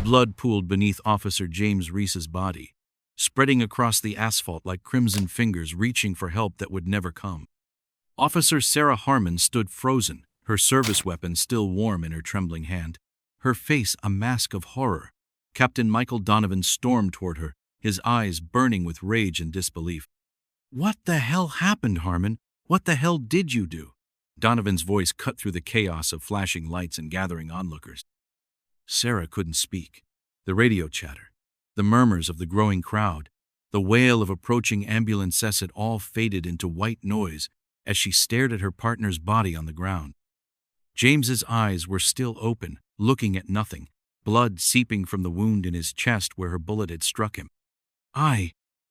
Blood pooled beneath Officer James Reese's body, spreading across the asphalt like crimson fingers reaching for help that would never come. Officer Sarah Harmon stood frozen, her service weapon still warm in her trembling hand, her face a mask of horror. Captain Michael Donovan stormed toward her, his eyes burning with rage and disbelief. "What the hell happened, Harmon? What the hell did you do?" Donovan's voice cut through the chaos of flashing lights and gathering onlookers. Sarah couldn't speak. The radio chatter, the murmurs of the growing crowd, the wail of approaching ambulances, it all faded into white noise as she stared at her partner's body on the ground. James's eyes were still open, looking at nothing, blood seeping from the wound in his chest where her bullet had struck him.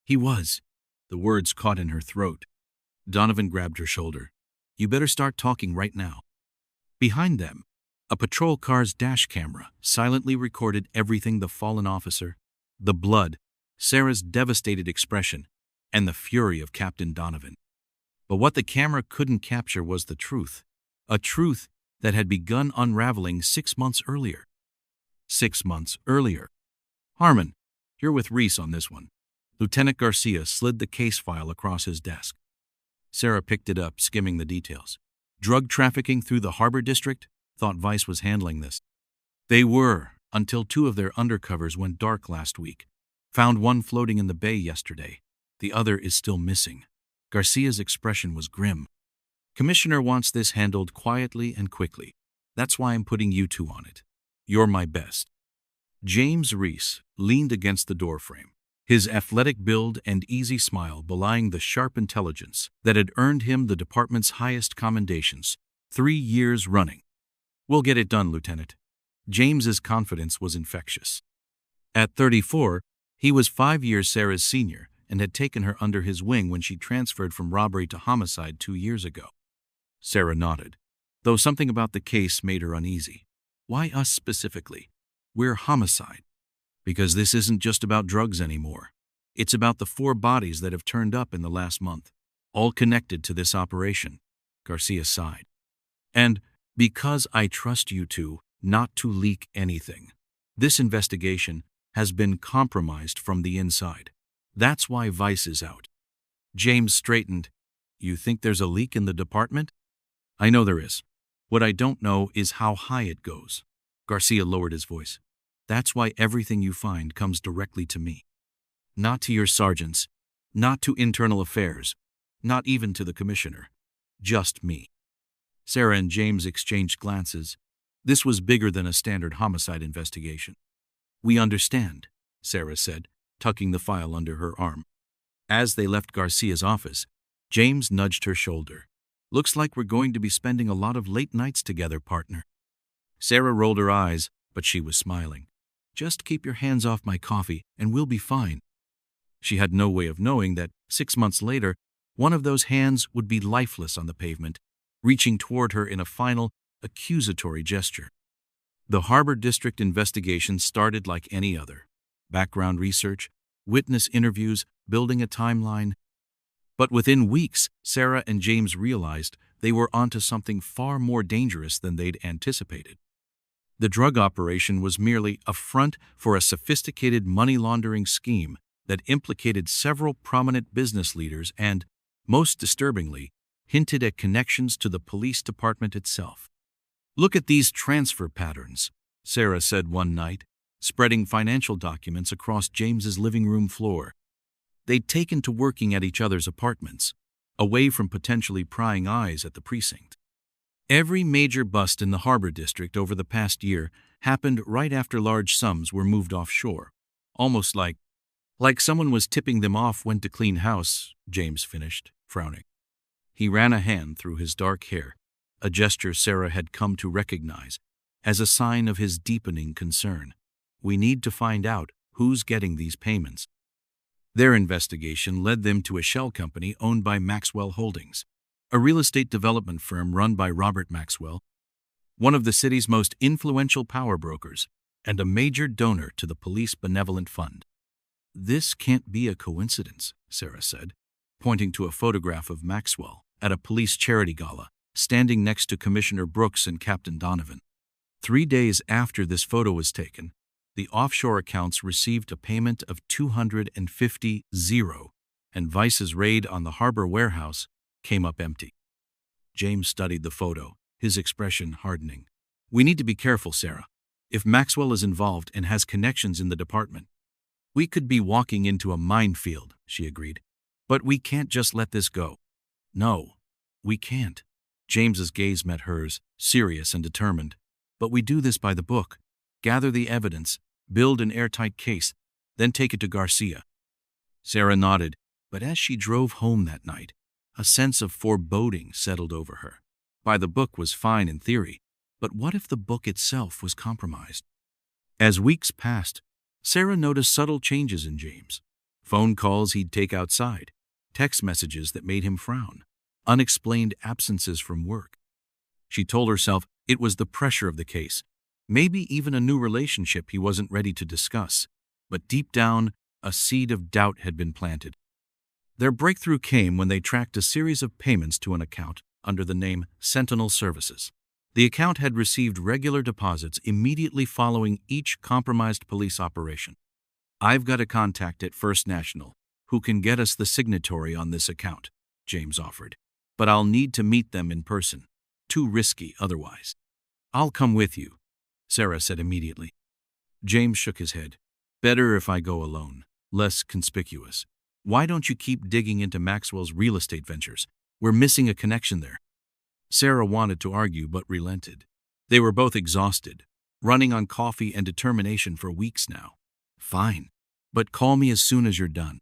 He was. The words caught in her throat. Donovan grabbed her shoulder. "You better start talking right now." Behind them, a patrol car's dash camera silently recorded everything: the fallen officer, the blood, Sarah's devastated expression, and the fury of Captain Donovan. But what the camera couldn't capture was the truth, a truth that had begun unraveling 6 months earlier. 6 months earlier. "Harmon, you're with Reese on this one." Lieutenant Garcia slid the case file across his desk. Sarah picked it up, skimming the details. Drug trafficking through the Harbor District? Thought Vice was handling this. They were, until 2 of their undercovers went dark last week. Found one floating in the bay yesterday. The other is still missing. Garcia's expression was grim. "Commissioner wants this handled quietly and quickly. That's why I'm putting you 2 on it. You're my best." James Reese leaned against the doorframe, his athletic build and easy smile belying the sharp intelligence that had earned him the department's highest commendations 3 years running. "We'll get it done, Lieutenant." James's confidence was infectious. At 34, he was 5 years Sarah's senior and had taken her under his wing when she transferred from robbery to homicide 2 years ago. Sarah nodded, though something about the case made her uneasy. "Why us specifically? We're homicide. Because this isn't just about drugs anymore. It's about the 4 bodies that have turned up in the last month, all connected to this operation." Garcia sighed. "And because I trust you 2 not to leak anything. This investigation has been compromised from the inside. That's why Vice is out." James straightened. "You think there's a leak in the department?" "I know there is. What I don't know is how high it goes." Garcia lowered his voice. "That's why everything you find comes directly to me. Not to your sergeants, not to internal affairs, not even to the commissioner. Just me." Sarah and James exchanged glances. This was bigger than a standard homicide investigation. "We understand," Sarah said, tucking the file under her arm. As they left Garcia's office, James nudged her shoulder. "Looks like we're going to be spending a lot of late nights together, partner." Sarah rolled her eyes, but she was smiling. "Just keep your hands off my coffee, and we'll be fine." She had no way of knowing that 6 months later, one of those hands would be lifeless on the pavement, reaching toward her in a final, accusatory gesture. The Harbor District investigation started like any other. Background research, witness interviews, building a timeline. But within weeks, Sarah and James realized they were onto something far more dangerous than they'd anticipated. The drug operation was merely a front for a sophisticated money laundering scheme that implicated several prominent business leaders and, most disturbingly, hinted at connections to the police department itself. "Look at these transfer patterns," Sarah said one night, spreading financial documents across James's living room floor. They'd taken to working at each other's apartments, away from potentially prying eyes at the precinct. Every major bust in the Harbor District over the past year happened right after large sums were moved offshore, almost like someone was tipping them off when to clean house, James finished, frowning. He ran a hand through his dark hair, a gesture Sarah had come to recognize as a sign of his deepening concern. "We need to find out who's getting these payments." Their investigation led them to a shell company owned by Maxwell Holdings, a real estate development firm run by Robert Maxwell, one of the city's most influential power brokers and a major donor to the Police Benevolent Fund. "This can't be a coincidence," Sarah said, pointing to a photograph of Maxwell at a police charity gala, standing next to Commissioner Brooks and Captain Donovan. 3 days after this photo was taken, The offshore accounts received a payment of $250, and Vice's raid on the harbor warehouse came up empty. James studied the photo, his expression hardening. We need to be careful, Sarah. If Maxwell is involved and has connections in the department, we could be walking into a minefield, she agreed. But we can't just let this go. No, we can't. James's gaze met hers, serious and determined. But we do this by the book. Gather the evidence, build an airtight case, then take it to Garcia. Sarah nodded, but as she drove home that night, a sense of foreboding settled over her. By the book was fine in theory, but what if the book itself was compromised? As weeks passed, Sarah noticed subtle changes in James. Phone calls he'd take outside, text messages that made him frown, unexplained absences from work. She told herself it was the pressure of the case, maybe even a new relationship he wasn't ready to discuss. But deep down, a seed of doubt had been planted. Their breakthrough came when they tracked a series of payments to an account under the name Sentinel Services. The account had received regular deposits immediately following each compromised police operation. I've got a contact at First National who can get us the signatory on this account, James offered. But I'll need to meet them in person. Too risky otherwise. I'll come with you, Sarah said immediately. James shook his head. Better if I go alone, less conspicuous. Why don't you keep digging into Maxwell's real estate ventures? We're missing a connection there. Sarah wanted to argue but relented. They were both exhausted, running on coffee and determination for weeks now. Fine, but call me as soon as you're done.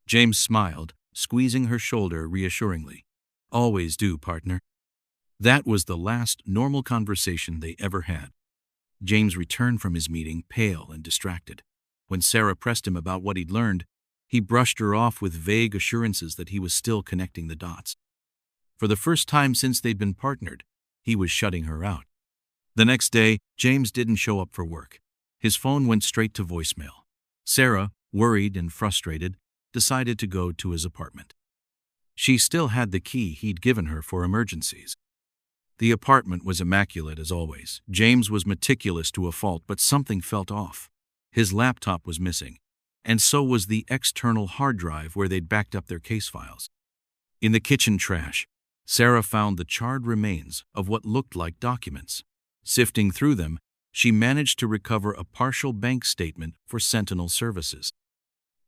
James smiled, squeezing her shoulder reassuringly. Always do, partner. That was the last normal conversation they ever had. James returned from his meeting pale and distracted. When Sarah pressed him about what he'd learned, he brushed her off with vague assurances that he was still connecting the dots. For the first time since they'd been partnered, he was shutting her out. The next day, James didn't show up for work. His phone went straight to voicemail. Sarah, worried and frustrated, decided to go to his apartment. She still had the key he'd given her for emergencies. The apartment was immaculate as always. James was meticulous to a fault, but something felt off. His laptop was missing, and so was the external hard drive where they'd backed up their case files. In the kitchen trash, Sarah found the charred remains of what looked like documents. Sifting through them, she managed to recover a partial bank statement for Sentinel Services.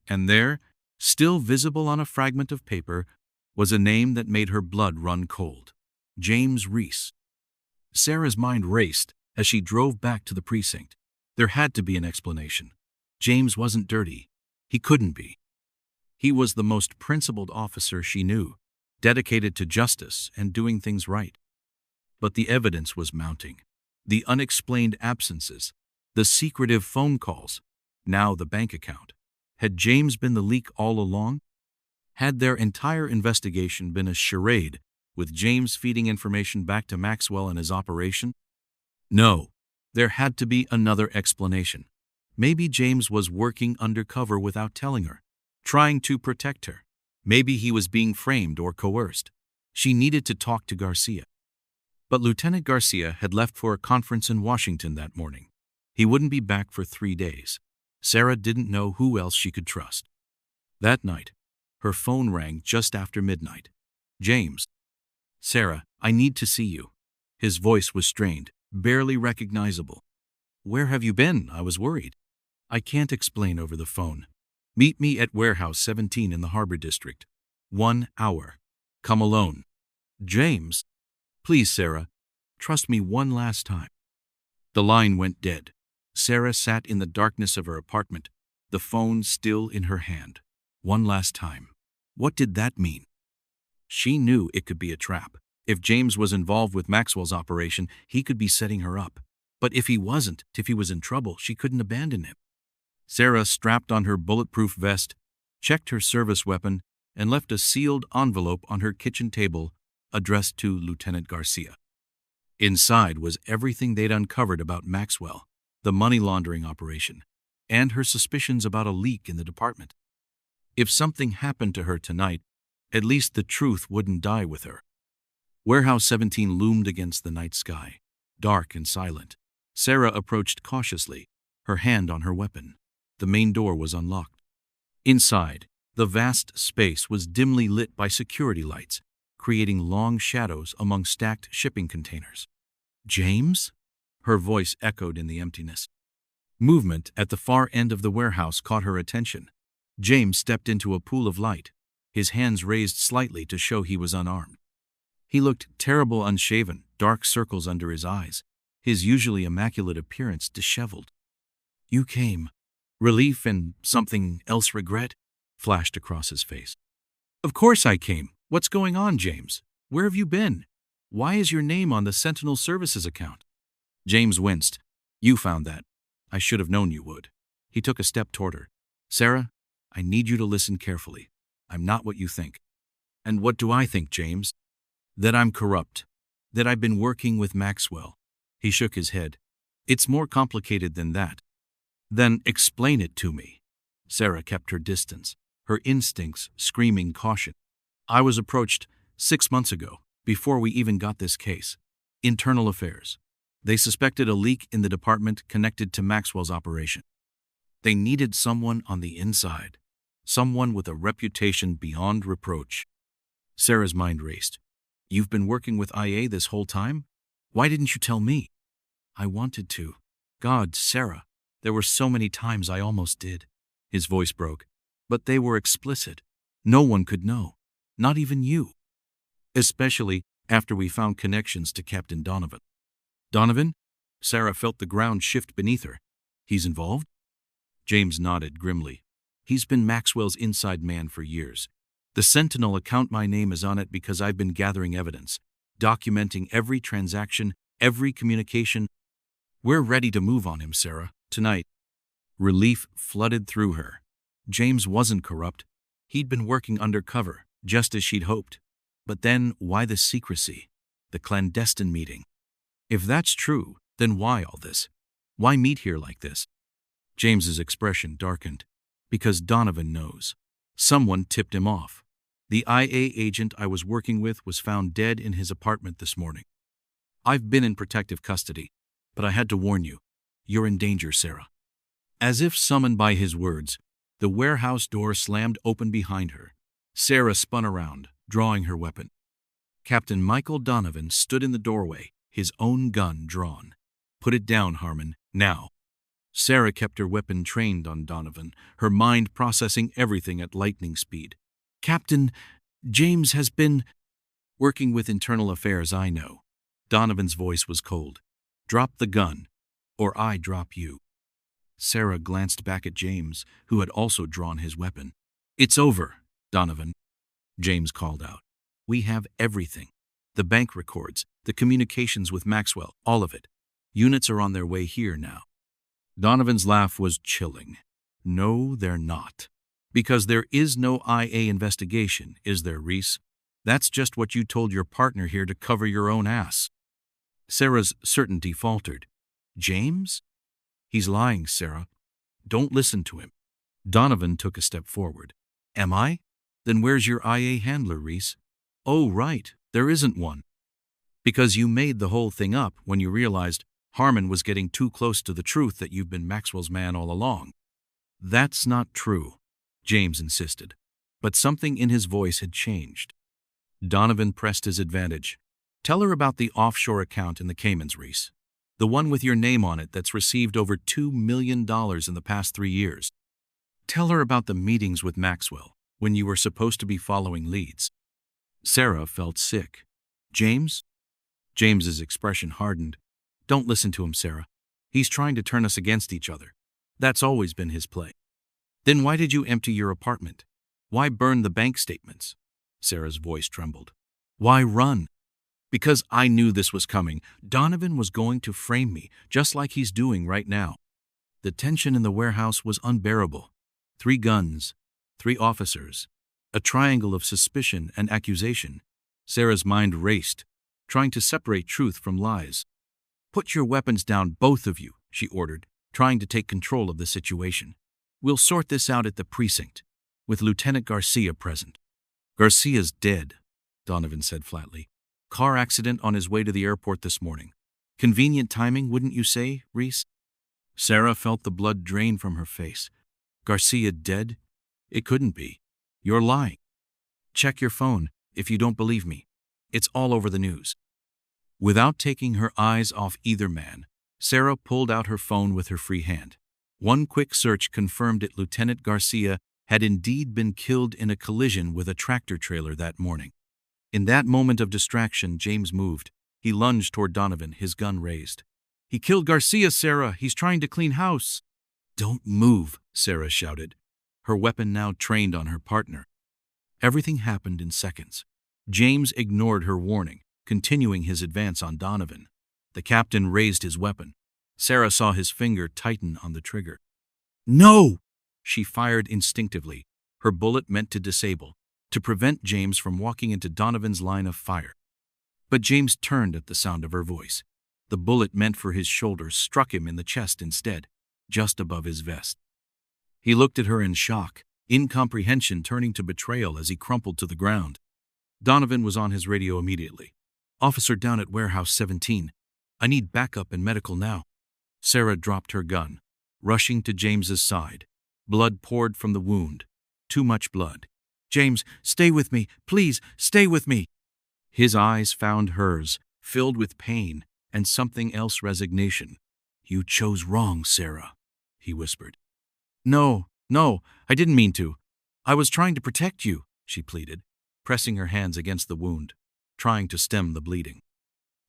And there, still visible on a fragment of paper, was a name that made her blood run cold. James Reese. Sarah's mind raced as she drove back to the precinct. There had to be an explanation. James wasn't dirty. He couldn't be. He was the most principled officer she knew, dedicated to justice and doing things right. But the evidence was mounting. The unexplained absences, the secretive phone calls, now the bank account. Had James been the leak all along? Had their entire investigation been a charade, with James feeding information back to Maxwell and his operation? No, there had to be another explanation. Maybe James was working undercover without telling her, trying to protect her. Maybe he was being framed or coerced. She needed to talk to Garcia. But Lieutenant Garcia had left for a conference in Washington that morning. He wouldn't be back for 3 days. Sarah didn't know who else she could trust. That night, her phone rang just after midnight. James. Sarah, I need to see you. His voice was strained, barely recognizable. Where have you been? I was worried. I can't explain over the phone. Meet me at Warehouse 17 in the Harbor District. 1 hour. Come alone. James. Please, Sarah. Trust me one last time. The line went dead. Sarah sat in the darkness of her apartment, the phone still in her hand. One last time. What did that mean? She knew it could be a trap. If James was involved with Maxwell's operation, he could be setting her up. But if he wasn't, if he was in trouble, she couldn't abandon him. Sarah strapped on her bulletproof vest, checked her service weapon, and left a sealed envelope on her kitchen table addressed to Lieutenant Garcia. Inside was everything they'd uncovered about Maxwell, the money laundering operation, and her suspicions about a leak in the department. If something happened to her tonight, at least the truth wouldn't die with her. Warehouse 17 loomed against the night sky, dark and silent. Sarah approached cautiously, her hand on her weapon. The main door was unlocked. Inside, the vast space was dimly lit by security lights, creating long shadows among stacked shipping containers. "James?" Her voice echoed in the emptiness. Movement at the far end of the warehouse caught her attention. James stepped into a pool of light, his hands raised slightly to show he was unarmed. He looked terrible, unshaven, dark circles under his eyes, his usually immaculate appearance disheveled. "You came." Relief and something else, regret, flashed across his face. "Of course I came. What's going on, James? Where have you been? Why is your name on the Sentinel Services account?" James winced. "You found that. I should have known you would." He took a step toward her. "Sarah, I need you to listen carefully. I'm not what you think." "And what do I think, James?" "That I'm corrupt. That I've been working with Maxwell." He shook his head. "It's more complicated than that." "Then explain it to me." Sarah kept her distance, her instincts screaming caution. "I was approached 6 months ago, before we even got this case. Internal Affairs. They suspected a leak in the department connected to Maxwell's operation. They needed someone on the inside, someone with a reputation beyond reproach." Sarah's mind raced. "You've been working with IA this whole time? Why didn't you tell me?" "I wanted to. God, Sarah, there were so many times I almost did." His voice broke. "But they were explicit. No one could know. Not even you. Especially after we found connections to Captain Donovan." "Donovan?" Sarah felt the ground shift beneath her. "He's involved?" James nodded grimly. "He's been Maxwell's inside man for years. The Sentinel account, my name is on it because I've been gathering evidence, documenting every transaction, every communication. We're ready to move on him, Sarah, tonight." Relief flooded through her. James wasn't corrupt. He'd been working undercover, just as she'd hoped. But then, why the secrecy? The clandestine meeting? If that's true, then why all this? Why meet here like this? James's expression darkened. "Because Donovan knows. Someone tipped him off. The IA agent I was working with was found dead in his apartment this morning. I've been in protective custody, but I had to warn you. You're in danger, Sarah." As if summoned by his words, the warehouse door slammed open behind her. Sarah spun around, drawing her weapon. Captain Michael Donovan stood in the doorway, his own gun drawn. "Put it down, Harmon, now." Sarah kept her weapon trained on Donovan, her mind processing everything at lightning speed. "Captain, James has been working with Internal Affairs, I know." Donovan's voice was cold. "Drop the gun, or I drop you." Sarah glanced back at James, who had also drawn his weapon. "It's over, Donovan," James called out. "We have everything. The bank records, the communications with Maxwell, all of it. Units are on their way here now." Donovan's laugh was chilling. "No, they're not. Because there is no IA investigation, is there, Reese? That's just what you told your partner here to cover your own ass." Sarah's certainty faltered. "James? He's lying, Sarah. Don't listen to him." Donovan took a step forward. "Am I? Then where's your IA handler, Reese?" "Oh, right, there isn't one. Because you made the whole thing up when you realized Harmon was getting too close to the truth that you've been Maxwell's man all along." "That's not true," James insisted, but something in his voice had changed. Donovan pressed his advantage. "Tell her about the offshore account in the Caymans, Reese. The one with your name on it that's received over $2 million in the past 3 years. Tell her about the meetings with Maxwell when you were supposed to be following leads." Sarah felt sick. "James?" James's expression hardened. "Don't listen to him, Sarah. He's trying to turn us against each other. That's always been his play." "Then why did you empty your apartment? Why burn the bank statements?" Sarah's voice trembled. "Why run?" "Because I knew this was coming. Donovan was going to frame me, just like he's doing right now." The tension in the warehouse was unbearable. 3 guns, 3 officers, a triangle of suspicion and accusation. Sarah's mind raced, trying to separate truth from lies. "Put your weapons down, both of you," she ordered, trying to take control of the situation. "We'll sort this out at the precinct, with Lieutenant Garcia present." "Garcia's dead," Donovan said flatly. "Car accident on his way to the airport this morning. Convenient timing, wouldn't you say, Reese?" Sarah felt the blood drain from her face. Garcia dead? It couldn't be. You're lying. Check your phone if you don't believe me. It's all over the news. Without taking her eyes off either man, Sarah pulled out her phone with her free hand. One quick search confirmed it. Lieutenant Garcia had indeed been killed in a collision with a tractor trailer that morning. In that moment of distraction, James moved. He lunged toward Donovan, his gun raised. He killed Garcia, Sarah. He's trying to clean house. Don't move, Sarah shouted, her weapon now trained on her partner. Everything happened in seconds. James ignored her warning, continuing his advance on Donovan. The captain raised his weapon. Sarah saw his finger tighten on the trigger. No! She fired instinctively, her bullet meant to disable, to prevent James from walking into Donovan's line of fire. But James turned at the sound of her voice. The bullet meant for his shoulder struck him in the chest instead, just above his vest. He looked at her in shock, incomprehension turning to betrayal as he crumpled to the ground. Donovan was on his radio immediately. Officer down at Warehouse 17. I need backup and medical now. Sarah dropped her gun, rushing to James's side. Blood poured from the wound. Too much blood. James, stay with me. Please, stay with me. His eyes found hers, filled with pain and something else, resignation. You chose wrong, Sarah, he whispered. No, I didn't mean to. I was trying to protect you, she pleaded, pressing her hands against the wound, trying to stem the bleeding.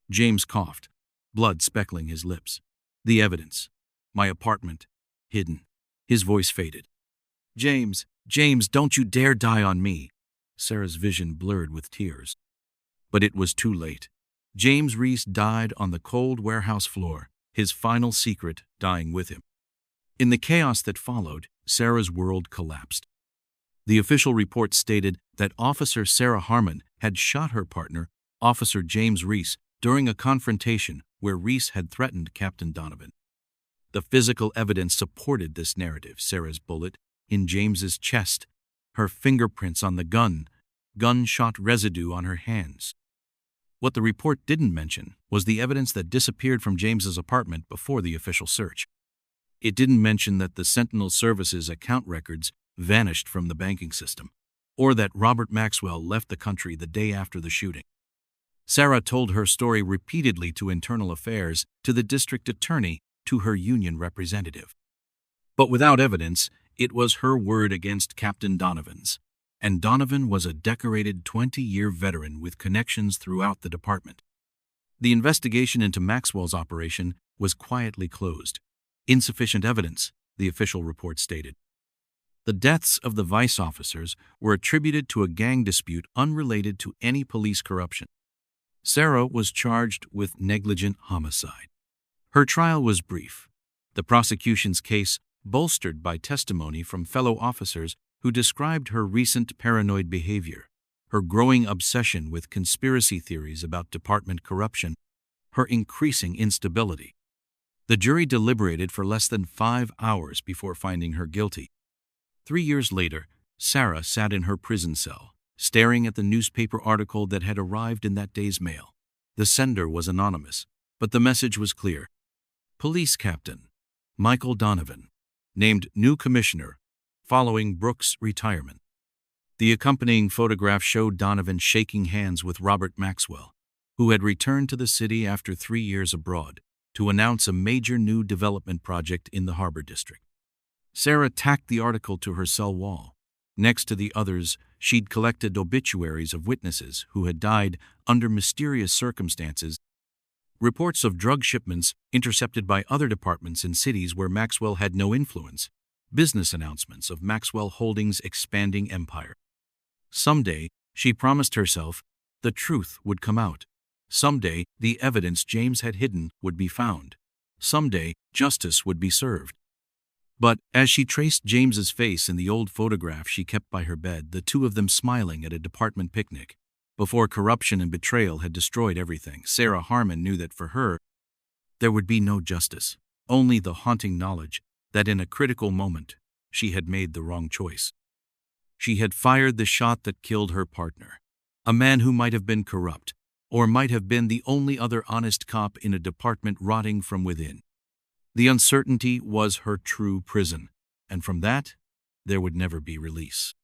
James coughed, blood speckling his lips. The evidence. My apartment. Hidden. His voice faded. James, don't you dare die on me. Sarah's vision blurred with tears. But it was too late. James Reese died on the cold warehouse floor, his final secret dying with him. In the chaos that followed, Sarah's world collapsed. The official report stated that Officer Sarah Harmon had shot her partner, Officer James Reese, during a confrontation where Reese had threatened Captain Donovan. The physical evidence supported this narrative: Sarah's bullet in James's chest, her fingerprints on the gunshot residue on her hands. What the report didn't mention was the evidence that disappeared from James's apartment before the official search. It didn't mention that the Sentinel Services account records vanished from the banking system, or that Robert Maxwell left the country the day after the shooting. Sarah told her story repeatedly to Internal Affairs, to the district attorney, to her union representative. But without evidence, it was her word against Captain Donovan's. And Donovan was a decorated 20-year veteran with connections throughout the department. The investigation into Maxwell's operation was quietly closed. Insufficient evidence, the official report stated. The deaths of the vice officers were attributed to a gang dispute unrelated to any police corruption. Sarah was charged with negligent homicide. Her trial was brief. The prosecution's case bolstered by testimony from fellow officers who described her recent paranoid behavior, her growing obsession with conspiracy theories about department corruption, her increasing instability. The jury deliberated for less than 5 hours before finding her guilty. 3 years later, Sarah sat in her prison cell, staring at the newspaper article that had arrived in that day's mail. The sender was anonymous, but the message was clear. Police Captain Michael Donovan, named new commissioner, following Brooks' retirement. The accompanying photograph showed Donovan shaking hands with Robert Maxwell, who had returned to the city after 3 years abroad to announce a major new development project in the Harbor District. Sarah tacked the article to her cell wall. Next to the others, she'd collected obituaries of witnesses who had died under mysterious circumstances, reports of drug shipments intercepted by other departments in cities where Maxwell had no influence, business announcements of Maxwell Holdings' expanding empire. Someday, she promised herself, the truth would come out. Someday, the evidence James had hidden would be found. Someday, justice would be served. But as she traced James's face in the old photograph she kept by her bed, the two of them smiling at a department picnic, before corruption and betrayal had destroyed everything, Sarah Harmon knew that for her, there would be no justice, only the haunting knowledge that in a critical moment, she had made the wrong choice. She had fired the shot that killed her partner, a man who might have been corrupt, or might have been the only other honest cop in a department rotting from within. The uncertainty was her true prison, and from that, there would never be release.